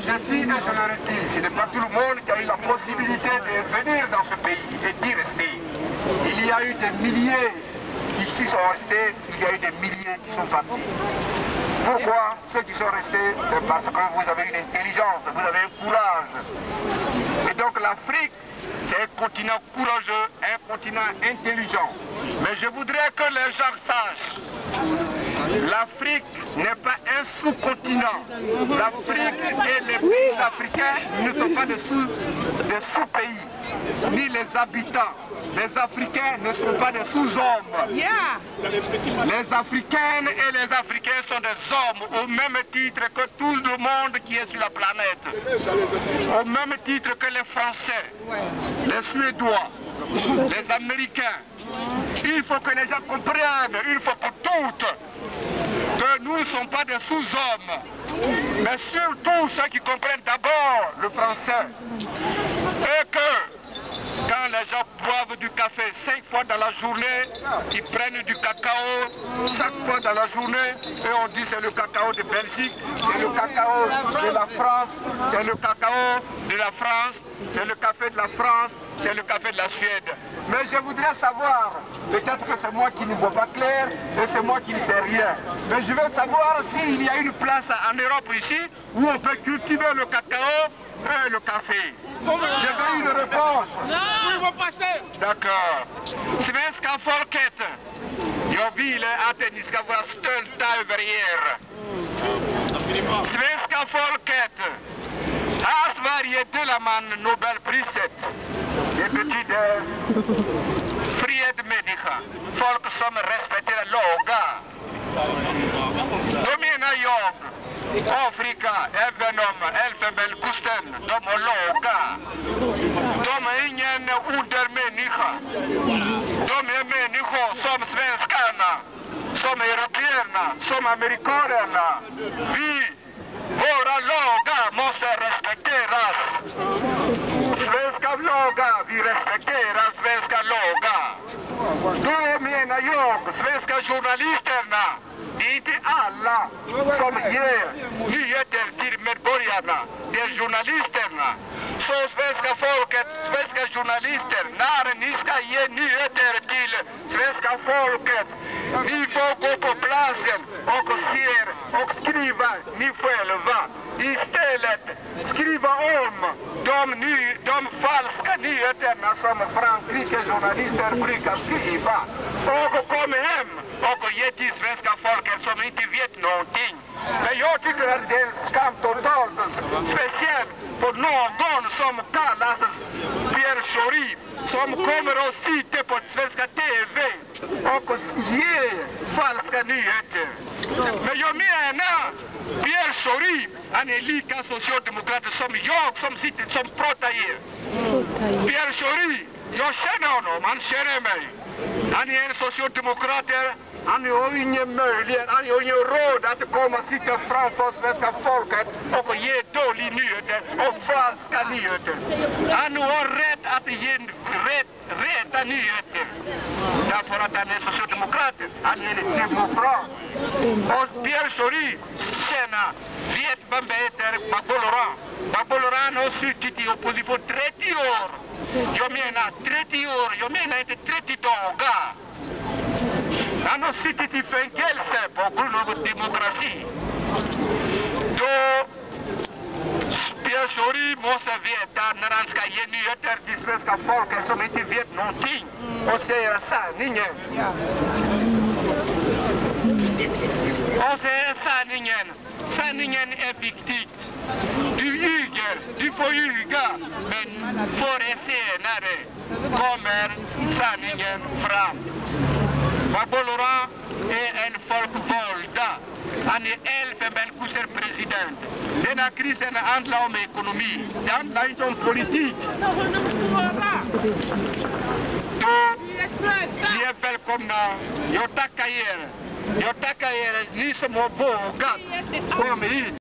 Je dis et je le redis, ce n'est pas tout le monde qui a eu la possibilité de venir dans ce pays et d'y rester. Il y a eu des milliers qui s'y sont restés, il y a eu des milliers qui sont partis. Pourquoi ceux qui sont restés? C'est parce que vous avez une intelligence, vous avez un courage. Et donc l'Afrique, c'est un continent courageux, un continent intelligent. Mais je voudrais que les gens sachent, l'Afrique n'est pas un sous-continent. L'Afrique et les pays africains ne sont pas des sous-pays, ni les habitants. Les Africains ne sont pas des sous-hommes. Les Africaines et les Africains sont des hommes au même titre que tout le monde qui est sur la planète. Au même titre que les Français, les Suédois, les Américains. Il faut que les gens comprennent, une fois pour toutes, que nous ne sommes pas des sous-hommes. Mais surtout ceux qui comprennent d'abord le français. Et que quand les gens boivent du café 5 fois dans la journée, ils prennent du cacao chaque fois dans la journée et on dit c'est le cacao de Belgique, c'est le cacao de la France, c'est le cacao de la France, c'est le café de la France, c'est le café de la Suède. Mais je voudrais savoir, peut-être que c'est moi qui ne vois pas clair et c'est moi qui ne sais rien, mais je veux savoir s'il y a une place en Europe ici où on peut cultiver le cacao et le café. Je veux une réponse. Oui, vous passez. D'accord. Svenska folket, jag vill att ni ska vara stolta över er. Svenska folket, har Sverige delar man Nobelpriset. Det betyder fredmänniska, folk som respekterar lagar. Då menar jag Afrika, även om Elfenbenskusten, de har lagar. De är ingen undermänniska. De är människor som svenskarna, som européerna, som amerikanerna. Våra lagar måste respekteras. Svenska lagar, vi respekterar svenska lagar. Då menar jag, svenska journalisterna, det är inte alla som ger nyheter till medborgarna. Det är journalisterna. Så svenska folket, svenska journalister, när ni ska ge nyheter till svenska folket, ni får gå på platsen och se och skriva ni själva. Istället skriva om de falska nyheterna som Frankrike journalister brukar skriva. Och kom hem och ge till svenska folket som inte vet någonting. Men jag tycker att det är en skam totalt, speciellt för någon som kallas Pierre Schori, som kommer och sitter på svenska TV och ger falska nyheter. Men jag menar, Pierre Schori, han är lika socialdemokrat som jag som sitter som pratar här. Pierre Schori, jag känner honom, han känner mig. Han är en socialdemokrat. Han har ingen möjlighet, han har ingen råd att komma och sitta framför svenska folket och ge dåliga nyheter och falska nyheter. Han har rätt att ge rätta nyheter. Därför att han är socialdemokrat, han är en demokrat. Och Pierre Schori vet vem heter Bagbo-Laurent. Bagbo-Laurent har suttit i opposition 30 år. Jag menar 30 år, jag menar inte 30 dagar. Han har suttit i fängelse på grund av demokrati. Då Pierre Schori måste veta när han ska ge nyheter till svenska folket som inte vet någonting och säga sanningen. Och säga sanningen. Sanningen är viktigt. Du ljuger, du får ljuga, men förr eller senare kommer sanningen fram. Bagbo-Laurent är en folkvalda. Han är Elfenbenskusten president. Denna krisen handlar om ekonomi. Det handlar inte om politik. Ni är välkomna. Jag tackar er. Ni som har vågat komma hit.